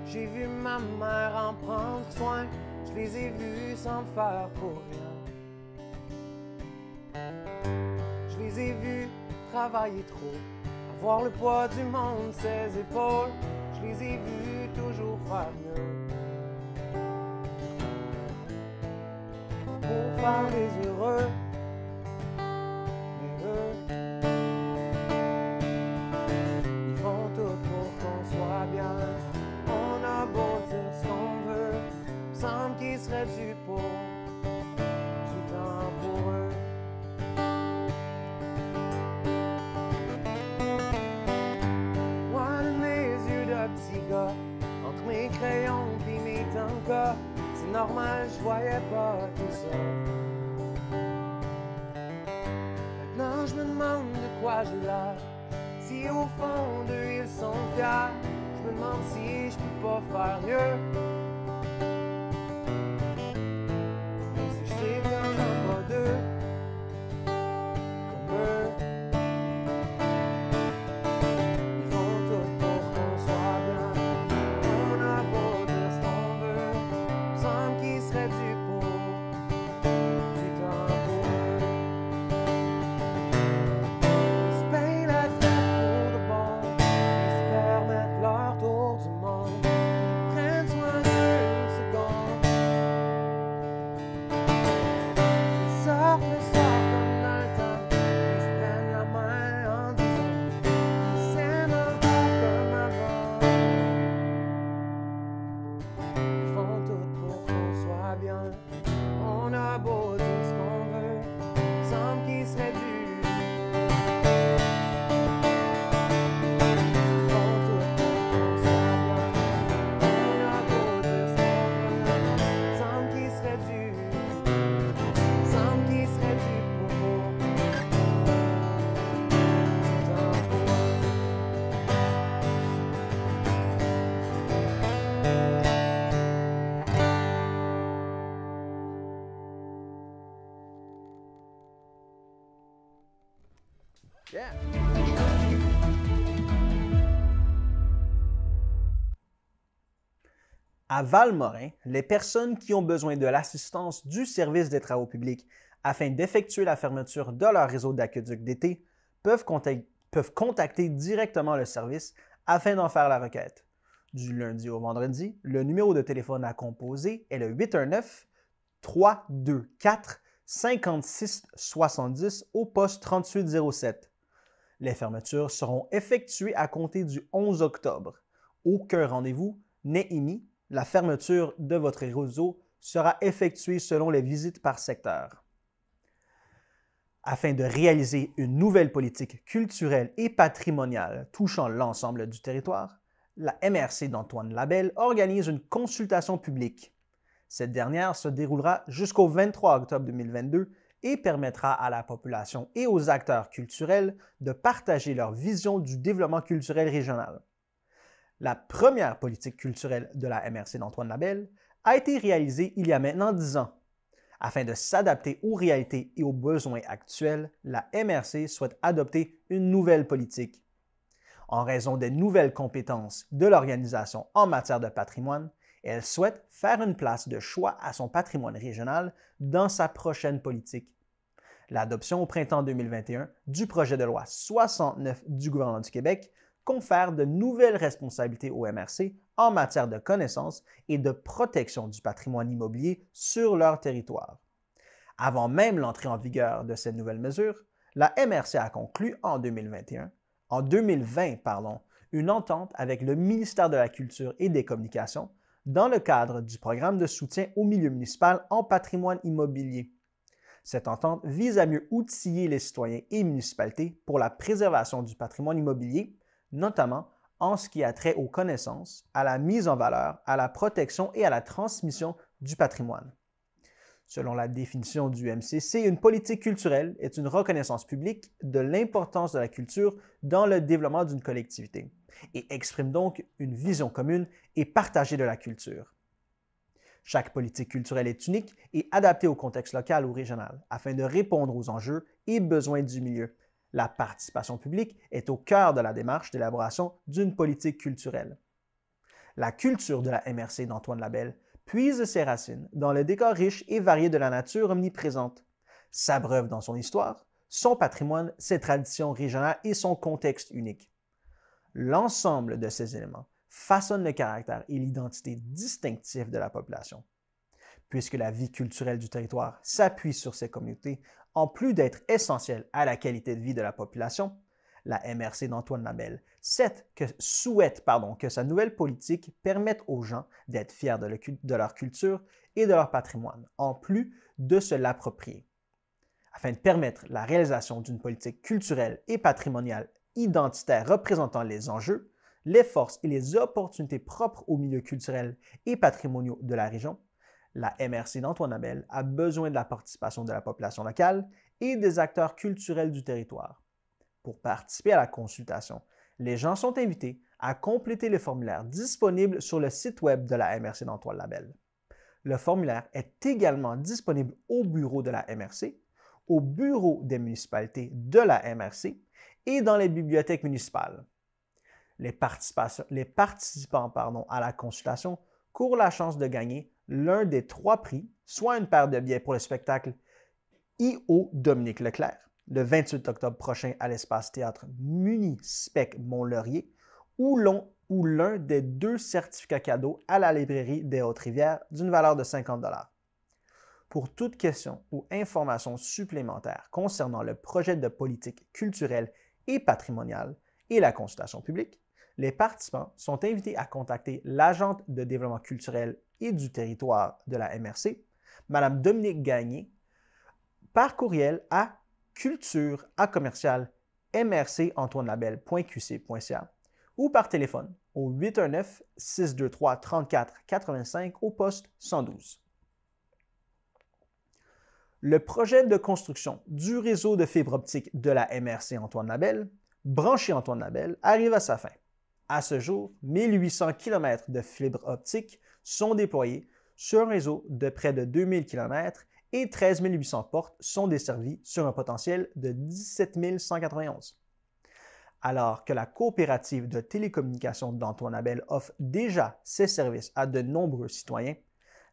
J'ai vu ma mère en prendre soin. Je les ai vus sans le faire pour rien. Je les ai vus travailler trop, avoir le poids du monde ses épaules. Je les ai vus toujours faire mieux pour faire les heureux. Mais eux, ils font tout pour qu'on soit bien. On a beau dire ce qu'on veut, il me semble qu'il serait dû pour du temps pour eux. Moi de mes yeux de petit gars, entre mes crayons pis mes tankas, c'est normal, je voyais pas tout ça. Maintenant je me demande de quoi j'ai l'air, si au fond d'eux ils sont fiers. Je me demande si je peux pas faire mieux. Même si je sais qu'il y en a pas deux comme eux. Ils font tout pour qu'on soit bien. On a beau dire ce qu'on veut, il me semble qu'il serait dû pour du temps pour eux. Ils se payent la traite pour de bon, ils se permettent leur tour du monde, ils prennent soin d'une seconde. Ils sortent le soir comme dans le temps, ils se prennent la main en disant ils s'aiment encore comme avant. Ils font tout pour qu'on soit bien. On a beau dire ce qu'on veut, il semble qu'il serait dû. Ils font tout pour qu'on soit bien. On a beau dire ce qu'on veut, il semble qu'il serait dû. Il semble qu'il serait dû pour du temps pour eux. Yeah. À Valmorin, les personnes qui ont besoin de l'assistance du service des travaux publics afin d'effectuer la fermeture de leur réseau d'aqueduc d'été peuvent contacter directement le service afin d'en faire la requête. Du lundi au vendredi, le numéro de téléphone à composer est le 819-324-5670 au poste 3807. Les fermetures seront effectuées à compter du 11 octobre. Aucun rendez-vous n'est émis. La fermeture de votre réseau sera effectuée selon les visites par secteur. Afin de réaliser une nouvelle politique culturelle et patrimoniale touchant l'ensemble du territoire, la MRC d'Antoine Labelle organise une consultation publique. Cette dernière se déroulera jusqu'au 23 octobre 2022 et permettra à la population et aux acteurs culturels de partager leur vision du développement culturel régional. La première politique culturelle de la MRC d'Antoine Labelle a été réalisée il y a maintenant 10 ans. Afin de s'adapter aux réalités et aux besoins actuels, la MRC souhaite adopter une nouvelle politique. En raison des nouvelles compétences de l'organisation en matière de patrimoine, elle souhaite faire une place de choix à son patrimoine régional dans sa prochaine politique. L'adoption au printemps 2021 du projet de loi 69 du gouvernement du Québec confère de nouvelles responsabilités au MRC en matière de connaissance et de protection du patrimoine immobilier sur leur territoire. Avant même l'entrée en vigueur de ces nouvelles mesures, la MRC a conclu en 2020, une entente avec le ministère de la Culture et des Communications dans le cadre du programme de soutien au milieu municipal en patrimoine immobilier. Cette entente vise à mieux outiller les citoyens et municipalités pour la préservation du patrimoine immobilier, notamment en ce qui a trait aux connaissances, à la mise en valeur, à la protection et à la transmission du patrimoine. Selon la définition du MCC, une politique culturelle est une reconnaissance publique de l'importance de la culture dans le développement d'une collectivité et exprime donc une vision commune et partagée de la culture. Chaque politique culturelle est unique et adaptée au contexte local ou régional afin de répondre aux enjeux et besoins du milieu. La participation publique est au cœur de la démarche d'élaboration d'une politique culturelle. La culture de la MRC d'Antoine Labelle puise ses racines dans le décor riche et varié de la nature omniprésente, s'abreuve dans son histoire, son patrimoine, ses traditions régionales et son contexte unique. L'ensemble de ces éléments façonne le caractère et l'identité distinctifs de la population. Puisque la vie culturelle du territoire s'appuie sur ces communautés, en plus d'être essentielle à la qualité de vie de la population, la MRC d'Antoine Labelle souhaite que sa nouvelle politique permette aux gens d'être fiers de leur culture et de leur patrimoine, en plus de se l'approprier. Afin de permettre la réalisation d'une politique culturelle et patrimoniale identitaire représentant les enjeux, les forces et les opportunités propres aux milieux culturels et patrimoniaux de la région, la MRC d'Antoine Labelle a besoin de la participation de la population locale et des acteurs culturels du territoire. Pour participer à la consultation, les gens sont invités à compléter le formulaire disponible sur le site web de la MRC d'Antoine Labelle. Le formulaire est également disponible au bureau de la MRC, au bureau des municipalités de la MRC et dans les bibliothèques municipales. Les participants à la consultation courent la chance de gagner l'un des 3 prix, soit une paire de billets pour le spectacle I.O. Dominique Leclerc, le 28 octobre prochain à l'espace théâtre Munispec Mont-Laurier, ou l'un des 2 certificats cadeaux à la librairie des Hautes-Rivières d'une valeur de 50 $. Pour toute question ou information supplémentaire concernant le projet de politique culturelle et patrimoniale et la consultation publique, les participants sont invités à contacter l'agente de développement culturel et du territoire de la MRC, Mme Dominique Gagné, par courriel à culture@mrcantoinelabelle.qc.ca ou par téléphone au 819-623-3485 au poste 112. Le projet de construction du réseau de fibre optique de la MRC Antoine Labelle, branché Antoine Labelle, arrive à sa fin. À ce jour, 1800 km de fibres optiques sont déployés sur un réseau de près de 2000 km et 13 800 portes sont desservies sur un potentiel de 17 191. Alors que la coopérative de télécommunications d'Antoine Labelle offre déjà ses services à de nombreux citoyens,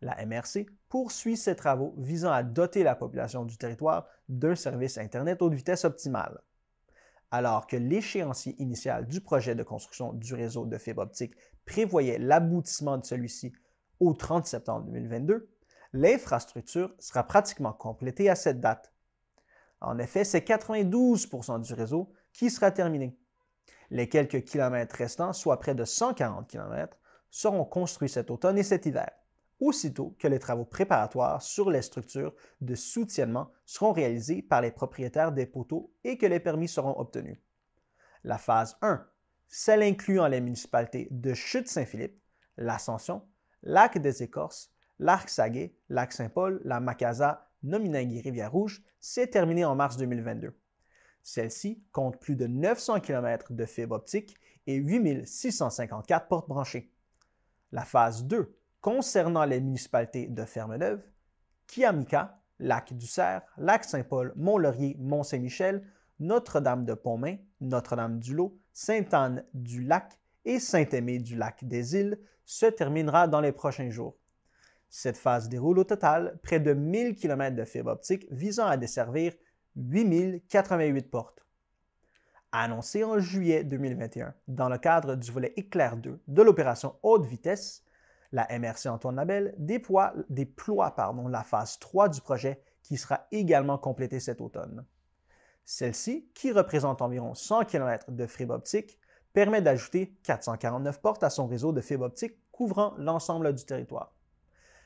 la MRC poursuit ses travaux visant à doter la population du territoire d'un service Internet haute vitesse optimale. Alors que l'échéancier initial du projet de construction du réseau de fibre optique prévoyait l'aboutissement de celui-ci au 30 septembre 2022, l'infrastructure sera pratiquement complétée à cette date. En effet, c'est 92% du réseau qui sera terminé. Les quelques kilomètres restants, soit près de 140 km, seront construits cet automne et cet hiver, aussitôt que les travaux préparatoires sur les structures de soutiènement seront réalisés par les propriétaires des poteaux et que les permis seront obtenus. La phase 1, celle incluant les municipalités de Chute-Saint-Philippe, l'Ascension, Lac des Écorces, l'Arc-Saguet, Lac-Saint-Paul, la Macasa, Nominagui-Rivière-Rouge, s'est terminée en mars 2022. Celle-ci compte plus de 900 km de fibres optiques et 8 654 portes branchées. La phase 2, concernant les municipalités de Ferme-Neuve, Kiamika, Lac-du-Cerf, Lac-Saint-Paul, Mont-Laurier, Mont-Saint-Michel, Notre-Dame-de-Pontmain, Notre-Dame-du-Lot, Sainte-Anne-du-Lac et Saint-Aimé-du-Lac-des-Îles, se terminera dans les prochains jours. Cette phase déroule au total près de 1000 km de fibres optiques visant à desservir 8088 portes. Annoncé en juillet 2021 dans le cadre du volet Éclair 2 de l'opération Haute Vitesse, la MRC Antoine Labelle déploie la phase 3 du projet qui sera également complétée cet automne. Celle-ci, qui représente environ 100 km de fibre optique, permet d'ajouter 449 portes à son réseau de fibre optique couvrant l'ensemble du territoire.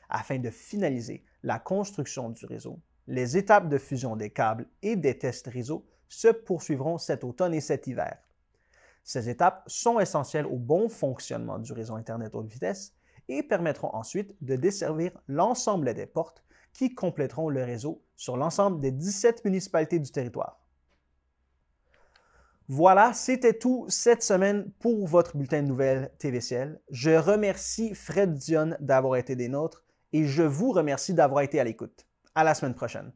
Afin de finaliser la construction du réseau, les étapes de fusion des câbles et des tests réseau se poursuivront cet automne et cet hiver. Ces étapes sont essentielles au bon fonctionnement du réseau Internet haute vitesse et permettront ensuite de desservir l'ensemble des portes qui compléteront le réseau sur l'ensemble des 17 municipalités du territoire. Voilà, c'était tout cette semaine pour votre bulletin de nouvelles TVCL. Je remercie Fred Dionne d'avoir été des nôtres et je vous remercie d'avoir été à l'écoute. À la semaine prochaine.